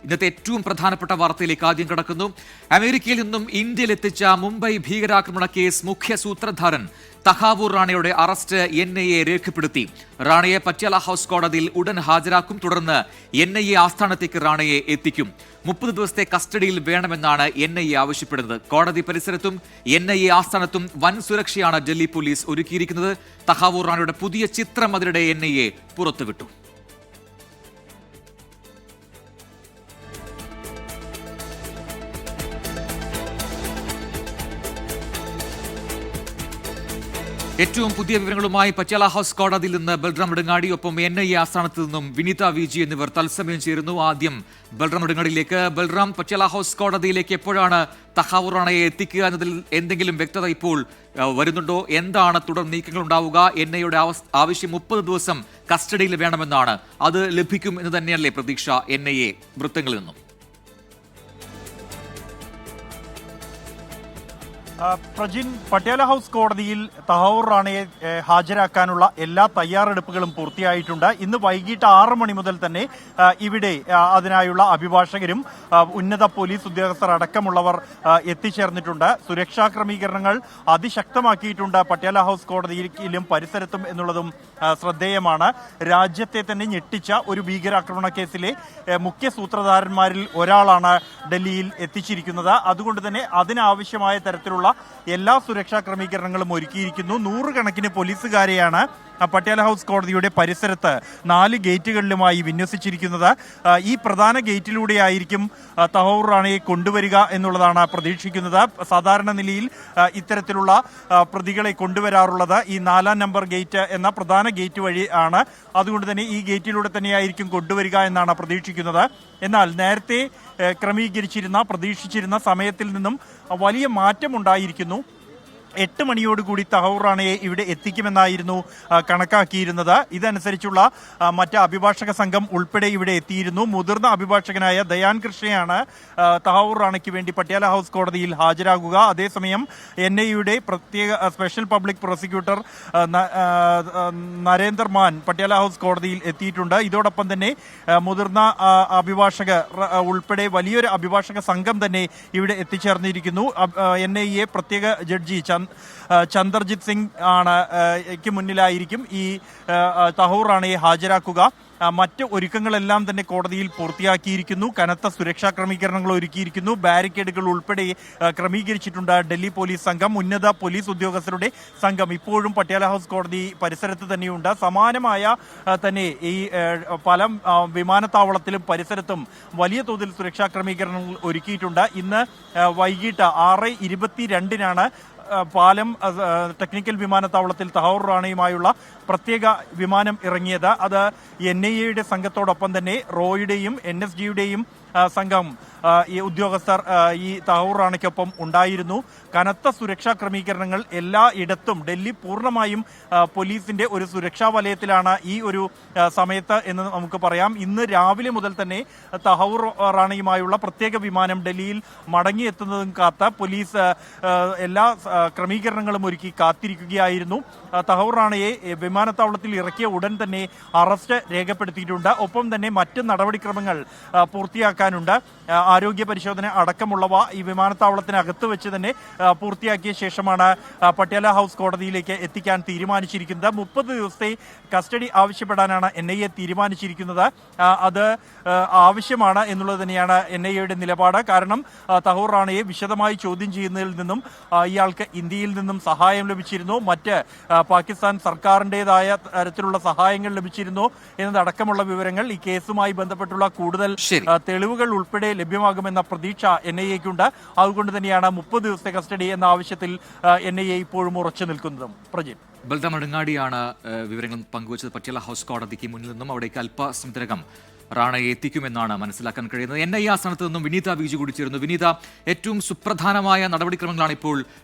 ഇന്നത്തെ ഏറ്റവും പ്രധാനപ്പെട്ട വാർത്തയിലേക്ക് ആദ്യം കടക്കുന്നു. അമേരിക്കയിൽ നിന്നും ഇന്ത്യയിൽ എത്തിച്ച മുംബൈ ഭീകരാക്രമണ കേസ് മുഖ്യ സൂത്രധാരൻ തഹാവൂർ റാണയുടെ അറസ്റ്റ് NIA രേഖപ്പെടുത്തി. റാണയെ പട്യാല ഹൌസ് കോടതിയിൽ ഉടൻ ഹാജരാക്കും. തുടർന്ന് NIA ആസ്ഥാനത്തേക്ക് റാണയെ എത്തിക്കും. 30 ദിവസത്തെ കസ്റ്റഡിയിൽ വേണമെന്നാണ് NIA ആവശ്യപ്പെടുന്നത്. കോടതി പരിസരത്തും NIA ആസ്ഥാനത്തും വൻ സുരക്ഷയാണ് ഡൽഹി പോലീസ് ഒരുക്കിയിരിക്കുന്നത്. തഹാവൂർ റാണയുടെ പുതിയ ചിത്രം അതിനിടെ NIA പുറത്തുവിട്ടു. ഏറ്റവും പുതിയ വിവരങ്ങളുമായി പട്യാല ഹൌസ് കോടതിയിൽ നിന്ന് ബൽറാം നെടുങ്ങാടി, ഒപ്പം NIA ആസ്ഥാനത്ത് നിന്നും വിനീത VG എന്നിവർ തത്സമയം ചേരുന്നു. ആദ്യം ബൽറാം നെടുങ്ങാടിയിലേക്ക്. ബൽറാം, പട്യാല ഹൌസ് കോടതിയിലേക്ക് എപ്പോഴാണ് തഹാവൂർ റാണയെ എത്തിക്കുക എന്നതിൽ എന്തെങ്കിലും വ്യക്തത ഇപ്പോൾ വരുന്നുണ്ടോ? എന്താണ് തുടർ നീക്കങ്ങൾ ഉണ്ടാവുക? NIAയുടെ ആവശ്യം 30 ദിവസം കസ്റ്റഡിയിൽ വേണമെന്നാണ്. അത് ലഭിക്കും എന്ന് തന്നെയല്ലേ പ്രതീക്ഷ NIA വൃത്തങ്ങളിൽ നിന്നും? പ്രജിൻ, പട്യാല ഹൌസ് കോടതിയിൽ തഹാവൂർ റാണയെ ഹാജരാക്കാനുള്ള എല്ലാ തയ്യാറെടുപ്പുകളും പൂർത്തിയായിട്ടുണ്ട്. ഇന്ന് വൈകിട്ട് 6 മണി മുതൽ തന്നെ ഇവിടെ അതിനായുള്ള അഭിഭാഷകരും ഉന്നത പോലീസ് ഉദ്യോഗസ്ഥർ അടക്കമുള്ളവർ എത്തിച്ചേർന്നിട്ടുണ്ട്. സുരക്ഷാ ക്രമീകരണങ്ങൾ അതിശക്തമാക്കിയിട്ടുണ്ട് പട്യാല ഹൌസ് കോടതിയിലും പരിസരത്തും എന്നുള്ളതും ശ്രദ്ധേയമാണ്. രാജ്യത്തെ തന്നെ ഞെട്ടിച്ച ഒരു ഭീകരാക്രമണ കേസിലെ മുഖ്യ സൂത്രധാരന്മാരിൽ ഒരാളാണ് ഡൽഹിയിൽ എത്തിച്ചിരിക്കുന്നത്. അതുകൊണ്ട് തന്നെ അതിനാവശ്യമായ തരത്തിലുള്ള എല്ലാ സുരക്ഷാ ക്രമീകരണങ്ങളും ഒരുക്കിയിരിക്കുന്നു. 100 കണക്കിന് പോലീസുകാരെയാണ് പട്യാല ഹൌസ് കോടതിയുടെ പരിസരത്ത് 4 ഗേറ്റുകളിലുമായി വിന്യസിച്ചിരിക്കുന്നത്. ഈ പ്രധാന ഗേറ്റിലൂടെയായിരിക്കും തഹാവൂർ റാണയെ കൊണ്ടുവരിക എന്നുള്ളതാണ് പ്രതീക്ഷിക്കുന്നത്. സാധാരണ നിലയിൽ ഇത്തരത്തിലുള്ള പ്രതികളെ കൊണ്ടുവരാറുള്ളത് ഈ 4-ാം നമ്പർ ഗേറ്റ് എന്ന പ്രധാന ഗേറ്റ് വഴി ആണ്. അതുകൊണ്ട് തന്നെ ഈ ഗേറ്റിലൂടെ തന്നെയായിരിക്കും കൊണ്ടുവരിക എന്നാണ് പ്രതീക്ഷിക്കുന്നത്. എന്നാൽ നേരത്തെ പ്രതീക്ഷിച്ചിരുന്ന സമയത്തിൽ നിന്നും വലിയ മാറ്റമുണ്ടായിരിക്കുന്നു. 8 മണിയോടുകൂടി തഹാവൂർ റാണയെ ഇവിടെ എത്തിക്കുമെന്നായിരുന്നു കണക്കാക്കിയിരുന്നത്. ഇതനുസരിച്ചുള്ള മറ്റ് അഭിഭാഷക സംഘം ഉൾപ്പെടെ ഇവിടെ എത്തിയിരുന്നു. മുതിർന്ന അഭിഭാഷകനായ ദയാൻ കൃഷ്ണയാണ് തഹാവൂർ റാണയ്ക്ക് വേണ്ടി പട്യാല ഹൌസ് കോടതിയിൽ ഹാജരാകുക. അതേസമയം NIAയുടെ പ്രത്യേക സ്പെഷ്യൽ പബ്ലിക് പ്രോസിക്യൂട്ടർ നരേന്ദർ മാൻ പട്യാല ഹൌസ് കോടതിയിൽ എത്തിയിട്ടുണ്ട്. ഇതോടൊപ്പം തന്നെ മുതിർന്ന അഭിഭാഷകർ ഉൾപ്പെടെ വലിയൊരു അഭിഭാഷക സംഘം തന്നെ ഇവിടെ എത്തിച്ചേർന്നിരിക്കുന്നു. NIA പ്രത്യേക ജഡ്ജി ചന്ദർജിത് സിംഗ് മുന്നിലായിരിക്കും ഈ തഹാവൂർ റാണയെ ഹാജരാക്കുക. മറ്റ് ഒരുക്കങ്ങളെല്ലാം തന്നെ കോടതിയിൽ പൂർത്തിയാക്കിയിരിക്കുന്നു. കനത്ത സുരക്ഷാ ക്രമീകരണങ്ങൾ ഒരുക്കിയിരിക്കുന്നു. ബാരിക്കേഡുകൾ ഉൾപ്പെടെ ക്രമീകരിച്ചിട്ടുണ്ട് ഡൽഹി പോലീസ് സംഘം. ഉന്നത പോലീസ് ഉദ്യോഗസ്ഥരുടെ സംഘം ഇപ്പോഴും പട്യാല ഹൌസ് കോടതി പരിസരത്ത് തന്നെയുണ്ട്. സമാനമായ തന്നെ ഈ പല വിമാനത്താവളത്തിലും പരിസരത്തും വലിയ തോതിൽ സുരക്ഷാ ക്രമീകരണങ്ങൾ ഒരുക്കിയിട്ടുണ്ട്. ഇന്ന് വൈകിട്ട് 6:22-നാണ് പാലം ടെക്നിക്കൽ വിമാനത്താവളത്തിൽ തഹാവൂർ റാണയുമായുള്ള പ്രത്യേക വിമാനം ഇറങ്ങിയത്. അത് NIAയുടെ സംഘത്തോടൊപ്പം തന്നെ റോയുടെയും NSGയുടെയും സംഘം ഈ ഉദ്യോഗസ്ഥർ ഈ തഹാവൂർ റാണയ്ക്കൊപ്പം ഉണ്ടായിരുന്നു. കനത്ത സുരക്ഷാ ക്രമീകരണങ്ങൾ എല്ലായിടത്തും ഡൽഹി പൂർണ്ണമായും പോലീസിന്റെ ഒരു സുരക്ഷാ വലയത്തിലാണ് ഈ ഒരു സമയത്ത് എന്ന് നമുക്ക് പറയാം. ഇന്ന് രാവിലെ മുതൽ തന്നെ തഹാവൂർ റാണയുമായുള്ള പ്രത്യേക വിമാനം ഡൽഹിയിൽ മടങ്ങിയെത്തുന്നതും കാത്ത് പോലീസ് എല്ലാ ക്രമീകരണങ്ങളും ഒരുക്കി കാത്തിരിക്കുകയായിരുന്നു. തഹാവൂർ റാണയെ വിമാനത്താവളത്തിൽ ഇറക്കിയ ഉടൻ തന്നെ അറസ്റ്റ് രേഖപ്പെടുത്തിയിട്ടുണ്ട്. ഒപ്പം തന്നെ മറ്റ് നടപടിക്രമങ്ങൾ പൂർത്തിയാക്കാനുണ്ട്. ആരോഗ്യ പരിശോധന അടക്കമുള്ളവ ഈ വിമാനത്താവളത്തിനകത്ത് വെച്ച് തന്നെ പൂർത്തിയാക്കിയ ശേഷമാണ് പട്യാല ഹൌസ് കോടതിയിലേക്ക് എത്തിക്കാൻ തീരുമാനിച്ചിരിക്കുന്നത്. 30 ദിവസത്തെ കസ്റ്റഡി ആവശ്യപ്പെടാനാണ് NIA തീരുമാനിച്ചിരിക്കുന്നത്. അത് ആവശ്യമാണ് എന്നുള്ളത് തന്നെയാണ് NIAയുടെ നിലപാട്. കാരണം തഹാവൂർ റാണയെ വിശദമായി ചോദ്യം ചെയ്യുന്നതിൽ നിന്നും ഇയാൾക്ക് ഇന്ത്യയിൽ നിന്നും സഹായം ലഭിച്ചിരുന്നു, മറ്റ് പാകിസ്ഥാൻ സർക്കാരിൻ്റെതായ തരത്തിലുള്ള സഹായങ്ങൾ ലഭിച്ചിരുന്നു എന്നതടക്കമുള്ള വിവരങ്ങൾ ഈ കേസുമായി ബന്ധപ്പെട്ടുള്ള കൂടുതൽ തെളിവുകൾ ഉൾപ്പെടെ ലഭ്യമാകുമെന്ന പ്രതീക്ഷ NIAക്കുണ്ട്. അതുകൊണ്ട് തന്നെയാണ് 30 ദിവസത്തെ കസ്റ്റഡി എന്ന ആവശ്യത്തിൽ NIA ഇപ്പോഴും ഉറച്ചു നിൽക്കുന്നതും. പ്രജിൻ, ബൽറാം നെടുങ്ങാടിയാണ് വിവരങ്ങൾ പങ്കുവച്ചത് പട്യാല ഹൌസ് കോടതിക്ക് മുന്നിൽ നിന്നും. അവിടേക്ക് അല്പസമയത്തിനകം റാണയെ എത്തിക്കുമെന്നാണ് മനസ്സിലാക്കാൻ കഴിയുന്നത്. NIA ആസ്ഥാനത്ത് നിന്നും വിനീത VG കൂടി ചേരുന്നു. വിനീത, ഏറ്റവും സുപ്രധാനമായ നടപടിക്രമങ്ങളാണ് ഇപ്പോൾ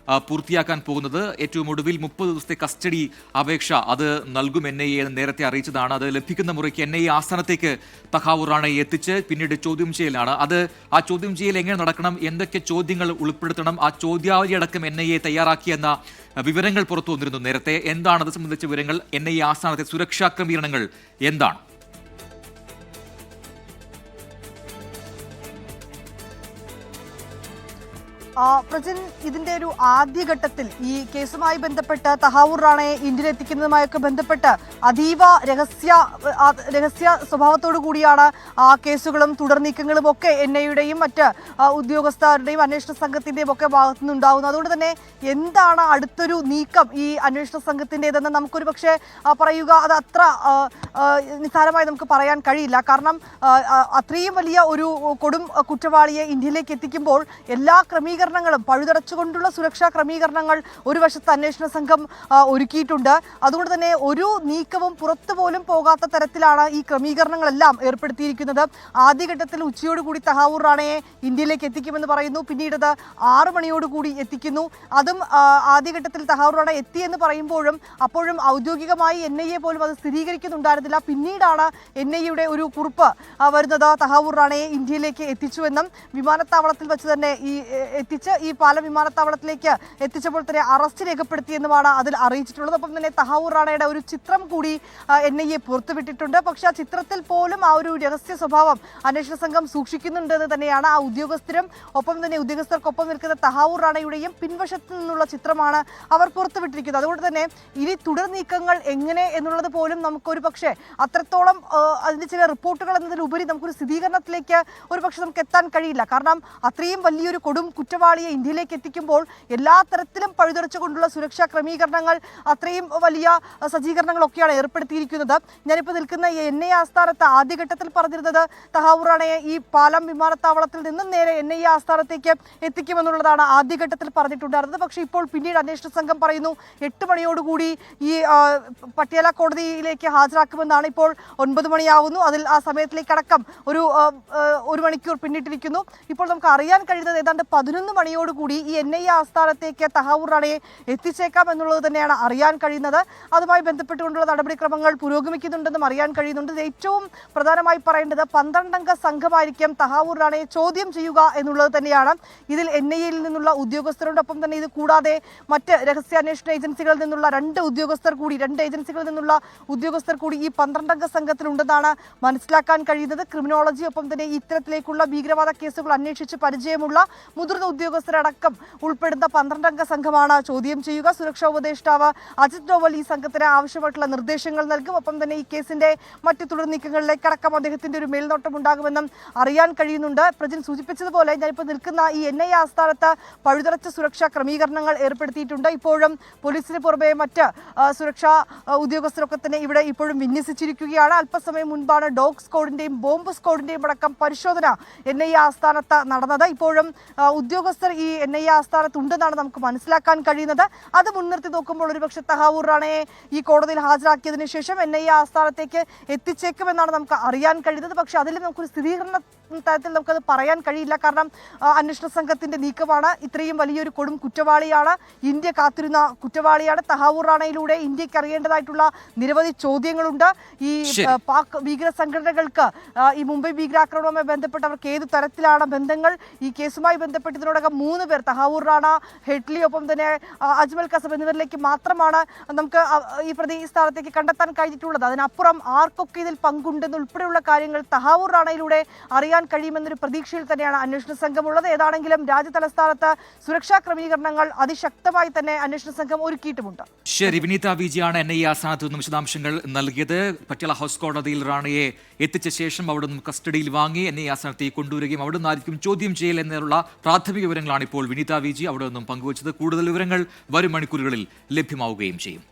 പൂർത്തിയാക്കാൻ പോകുന്നത്. ഏറ്റവും ഒടുവിൽ 30 ദിവസത്തെ കസ്റ്റഡി അപേക്ഷ അത് നൽകും NIA എന്ന് നേരത്തെ അറിയിച്ചതാണ്. അത് ലഭിക്കുന്ന മുറയ്ക്ക് NIA ആസ്ഥാനത്തേക്ക് തഹാവൂർ റാണയെ എത്തിച്ച് പിന്നീട് ചോദ്യം ചെയ്യലാണ്. ആ ചോദ്യം ചെയ്യൽ എങ്ങനെ നടക്കണം, എന്തൊക്കെ ചോദ്യങ്ങൾ ഉൾപ്പെടുത്തണം, ആ ചോദ്യാവലി അടക്കം NIA തയ്യാറാക്കിയെന്ന വിവരങ്ങൾ പുറത്തു വന്നിരുന്നു നേരത്തെ. എന്താണ് അത് സംബന്ധിച്ച വിവരങ്ങൾ? NIA ആസ്ഥാനത്തെ സുരക്ഷാ ക്രമീകരണങ്ങൾ എന്താണ്? പ്രജിൻ, ഇതിന്റെ ഒരു ആദ്യഘട്ടത്തിൽ ഈ കേസുമായി ബന്ധപ്പെട്ട് തഹാവൂർ റാണയെ ഇന്ത്യയിൽ എത്തിക്കുന്നതുമായൊക്കെ ബന്ധപ്പെട്ട് അതീവ രഹസ്യ സ്വഭാവത്തോടു കൂടിയാണ് കേസുകളും തുടർ നീക്കങ്ങളും ഒക്കെ NIA-യുടെയും മറ്റ് ഉദ്യോഗസ്ഥരുടെയും അന്വേഷണ സംഘത്തിന്റെയും ഒക്കെ ഭാഗത്തു നിന്നുണ്ടാകുന്നത്. അതുകൊണ്ട് തന്നെ എന്താണ് അടുത്തൊരു നീക്കം ഈ അന്വേഷണ സംഘത്തിൻ്റെതെന്ന് നമുക്കൊരു പക്ഷേ പറയുക അത് അത്ര നിസ്സാരമായി നമുക്ക് പറയാൻ കഴിയില്ല. കാരണം അത്രയും വലിയ ഒരു കൊടും കുറ്റവാളിയെ ഇന്ത്യയിലേക്ക് എത്തിക്കുമ്പോൾ എല്ലാ ക്രമീകരണങ്ങളും പഴുതടച്ചുകൊണ്ടുള്ള സുരക്ഷാ ക്രമീകരണങ്ങൾ ഒരു വശത്ത് അന്വേഷണ സംഘം ഒരുക്കിയിട്ടുണ്ട്. അതുകൊണ്ട് തന്നെ ഒരു നീക്കവും പുറത്തു പോലും പോകാത്ത തരത്തിലാണ് ഈ ക്രമീകരണങ്ങളെല്ലാം ഏർപ്പെടുത്തിയിരിക്കുന്നത്. ആദ്യഘട്ടത്തിൽ ഉച്ചയോടുകൂടി തഹാവൂർ റാണയെ ഇന്ത്യയിലേക്ക് എത്തിക്കുമെന്ന് പറയുന്നു. പിന്നീട് അത് 6 മണിയോടുകൂടി എത്തിക്കുന്നു. അതും ആദ്യഘട്ടത്തിൽ തഹാവൂർ റാണ എത്തിയെന്ന് പറയുമ്പോഴും അപ്പോഴും ഔദ്യോഗികമായി NIA പോലും അത് സ്ഥിരീകരിക്കുന്നുണ്ടായിരുന്നില്ല. പിന്നീടാണ് NIA-യുടെ ഒരു കുറിപ്പ് വരുന്നത് തഹാവൂർ റാണയെ ഇന്ത്യയിലേക്ക് എത്തിച്ചുവെന്നും വിമാനത്താവളത്തിൽ വെച്ച് തന്നെ എത്തിച്ച് ഈ പാലം വിമാനത്താവളത്തിലേക്ക് എത്തിച്ചപ്പോൾ തന്നെ അറസ്റ്റ് രേഖപ്പെടുത്തിയെന്നുമാണ് അതിൽ അറിയിച്ചിട്ടുള്ളത്. ഒപ്പം തന്നെ തഹാവൂർ റാണയുടെ ഒരു ചിത്രം കൂടി NIA പുറത്തുവിട്ടിട്ടുണ്ട്. പക്ഷേ ആ ചിത്രത്തിൽ പോലും ആ ഒരു രഹസ്യ സ്വഭാവം അന്വേഷണ സംഘം സൂക്ഷിക്കുന്നുണ്ടെന്ന് തന്നെയാണ് ആ ഉദ്യോഗസ്ഥരും ഒപ്പം തന്നെ ഉദ്യോഗസ്ഥർക്കൊപ്പം നിൽക്കുന്ന തഹാവൂർ റാണയുടെയും പിൻവശത്ത് നിന്നുള്ള ചിത്രമാണ് അവർ പുറത്തുവിട്ടിരിക്കുന്നത്. അതുകൊണ്ട് തന്നെ ഇനി തുടർ നീക്കങ്ങൾ എങ്ങനെ എന്നുള്ളത് പോലും നമുക്കൊരു പക്ഷേ അത്രത്തോളം അതിന്റെ ചില റിപ്പോർട്ടുകൾ എന്നതിലുപരി നമുക്കൊരു സ്ഥിരീകരണത്തിലേക്ക് ഒരു പക്ഷേ നമുക്ക് എത്താൻ കഴിയില്ല. കാരണം അത്രയും വലിയൊരു കൊടും കുറ്റവാളിയെ ഇന്ത്യയിലേക്ക് എത്തിക്കുമ്പോൾ എല്ലാ തരത്തിലും പഴുതടച്ചുകൊണ്ടുള്ള സുരക്ഷാ ക്രമീകരണങ്ങൾ അത്രയും വലിയ സജ്ജീകരണങ്ങളൊക്കെയാണ് ഏർപ്പെടുത്തിയിരിക്കുന്നത്. ഞാനിപ്പോൾ നിൽക്കുന്ന NIA ആസ്ഥാനത്ത് ആദ്യഘട്ടത്തിൽ പറഞ്ഞിരുന്നത് തഹാവൂർ റാണയെ ഈ പാലം വിമാനത്താവളത്തിൽ നിന്നും നേരെ NIA ആസ്ഥാനത്തേക്ക് എത്തിക്കുമെന്നുള്ളതാണ് ആദ്യഘട്ടത്തിൽ പറഞ്ഞിട്ടുണ്ടായിരുന്നത്. പക്ഷേ ഇപ്പോൾ പിന്നീട് അന്വേഷണ സംഘം പറയുന്നു 8 മണിയോടുകൂടി ഈ പട്യാല കോടതിയിലേക്ക് ഹാജരാക്കുമെന്നാണ്. ഇപ്പോൾ 9 മണിയാവുന്നു. അതിൽ ആ സമയത്തിലേക്കടക്കം ഒരു മണിക്കൂർ പിന്നിട്ടിരിക്കുന്നു. ഇപ്പോൾ നമുക്ക് അറിയാൻ കഴിയുന്നത് ഏതാണ്ട് 11 മണിയോടുകൂടി ഈ NIA ആസ്ഥാനത്തേക്ക് തഹാവൂർ റാണയെ എത്തിച്ചേക്കാം എന്നുള്ളത് തന്നെയാണ് അറിയാൻ കഴിയുന്നത്. അതുമായി ബന്ധപ്പെട്ടുകൊണ്ടുള്ള നടപടിക്രമങ്ങൾ പുരോഗമിക്കുന്നുണ്ടെന്നും അറിയാൻ കഴിയുന്നുണ്ട്. ഏറ്റവും പ്രധാനമായി പറയേണ്ടത് 12-അംഗ സംഘമായിരിക്കും തഹാവൂർ റാണയെ ചോദ്യം ചെയ്യുക എന്നുള്ളത് തന്നെയാണ്. ഇതിൽ NIA-യിൽ നിന്നുള്ള ഉദ്യോഗസ്ഥരുണ്ട്. ഒപ്പം തന്നെ ഇത് കൂടാതെ മറ്റ് രഹസ്യാന്വേഷണ ഏജൻസികളിൽ നിന്നുള്ള 2 ഏജൻസികളിൽ നിന്നുള്ള ഉദ്യോഗസ്ഥർ കൂടി ഈ 12-അംഗ സംഘത്തിലുണ്ടെന്നാണ് മനസ്സിലാക്കാൻ കഴിയുന്നത്. ക്രിമിനോളജി ഒപ്പം തന്നെ ഇത്തരത്തിലേക്കുള്ള ഭീകരവാദ കേസുകൾ അന്വേഷിച്ച് പരിചയമുള്ള മുതിർന്ന ഉദ്യോഗസ്ഥരടക്കം ഉൾപ്പെടുന്ന 12-അംഗ സംഘമാണ് ചോദ്യം ചെയ്യുക. സുരക്ഷാ ഉപദേഷ്ടാവ് അജിത് ഡോവൽ ഈ സംഘത്തിന് ആവശ്യമായിട്ടുള്ള നിർദ്ദേശങ്ങൾ നൽകും. ഒപ്പം തന്നെ ഈ കേസിന്റെ മറ്റു തുടർ നീക്കങ്ങളിലേക്കടക്കം അദ്ദേഹത്തിന്റെ ഒരു മേൽനോട്ടം ഉണ്ടാകുമെന്നും അറിയാൻ കഴിയുന്നുണ്ട്. പ്രജിൻ സൂചിപ്പിച്ചതുപോലെ ഞാനിപ്പോൾ നിൽക്കുന്ന ഈ NIA ആസ്ഥാനത്ത് പഴുതടച്ച സുരക്ഷാ ക്രമീകരണങ്ങൾ ഏർപ്പെടുത്തിയിട്ടുണ്ട്. ഇപ്പോഴും പോലീസിന് പുറമെ മറ്റ് സുരക്ഷാ ഉദ്യോഗസ്ഥരൊക്കെ തന്നെ ഇവിടെ ഇപ്പോഴും വിന്യസിച്ചിരിക്കുകയാണ്. അല്പസമയം മുൻപാണ് ഡോഗ് സ്ക്വാഡിന്റെയും ബോംബ് സ്ക്വാഡിന്റെയും അടക്കം പരിശോധന NIA ആസ്ഥാനത്ത് നടന്നത്. ഇപ്പോഴും ഉദ്യോഗസ്ഥർ ഈ NIA ആസ്ഥാനത്ത് ഉണ്ടെന്നാണ് നമുക്ക് മനസ്സിലാക്കാൻ കഴിയുന്നത്. അത് മുൻനിർത്തി നോക്കുമ്പോൾ ഒരുപക്ഷെ തഹാവൂർ റാണയെ ഈ കോടതിയിൽ ഹാജരാക്കിയതിനു ശേഷം NIA ആസ്ഥാനത്തേക്ക് എത്തിച്ചേക്കുമെന്നാണ് നമുക്ക് അറിയാൻ കഴിയുന്നത്. പക്ഷേ അതിൽ നമുക്കൊരു സ്ഥിരീകരണ തരത്തിൽ നമുക്കത് പറയാൻ കഴിയില്ല. കാരണം അന്വേഷണ സംഘത്തിന്റെ നീക്കമാണ്. ഇത്രയും വലിയൊരു കൊടും കുറ്റവാളിയാണ്, ഇന്ത്യ കാത്തിരുന്ന കുറ്റവാളിയാണ്. തഹാവൂർ റാണയിലൂടെ ഇന്ത്യക്ക് അറിയേണ്ടതായിട്ടുള്ള നിരവധി ചോദ്യങ്ങളുണ്ട്. ഈ പാക് ഭീകര സംഘടനകൾക്ക് ഈ മുംബൈ ഭീകരാക്രമണവുമായി ബന്ധപ്പെട്ട് അവർക്ക് ഏത് തരത്തിലാണ് ബന്ധങ്ങൾ, ഈ കേസുമായി ബന്ധപ്പെട്ട് ഇതിനോടകം 3 പേർ തഹാവൂർ റാണ, ഹെഡ്ലി ഒപ്പം തന്നെ അജ്മൽ കസബ് എന്നിവരിലേക്ക് മാത്രമാണ് നമുക്ക് ഈ പ്രതി സ്ഥാനത്തേക്ക് കണ്ടെത്താൻ കഴിഞ്ഞിട്ടുള്ളത്. അതിനപ്പുറം ആർക്കൊക്കെ ഇതിൽ പങ്കുണ്ടെന്നുൾപ്പെടെയുള്ള കാര്യങ്ങൾ തഹാവൂർ റാണയിലൂടെ അറിയാൻ കഴിയുമെന്നൊരു പ്രതീക്ഷയിൽ തന്നെയാണ് അന്വേഷണ സംഘമുള്ളത്. ഏതാണെങ്കിലും രാജ്യതലസ്ഥാനത്ത് സുരക്ഷാ ക്രമീകരണങ്ങൾ അതിശക്തമായി തന്നെ അന്വേഷണ സംഘം ഒരുക്കിയിട്ടുമുണ്ട്. ശരി, വിനീത വിജിയാണ് NIA ആസ്ഥാനത്ത് നിന്നും വിശദാംശങ്ങൾ നൽകിയത്. പട്യാല ഹൗസ് കോടതിയിൽ റാണയെ എത്തിച്ച ശേഷം അവിടെ നിന്നും കസ്റ്റഡിയിൽ വാങ്ങി NIA ആസ്ഥാനത്തേക്ക് കൊണ്ടുവരികയും അവിടെ നിന്നായിരിക്കും ചോദ്യം ചെയ്യൽ എന്നുള്ള പ്രാഥമിക വിവരങ്ങളാണ് ഇപ്പോൾ വിനീത വിജി അവിടെ നിന്നും പങ്കുവച്ചത്. കൂടുതൽ വിവരങ്ങൾ വരും മണിക്കൂറുകളിൽ ലഭ്യമാവുകയും ചെയ്യും.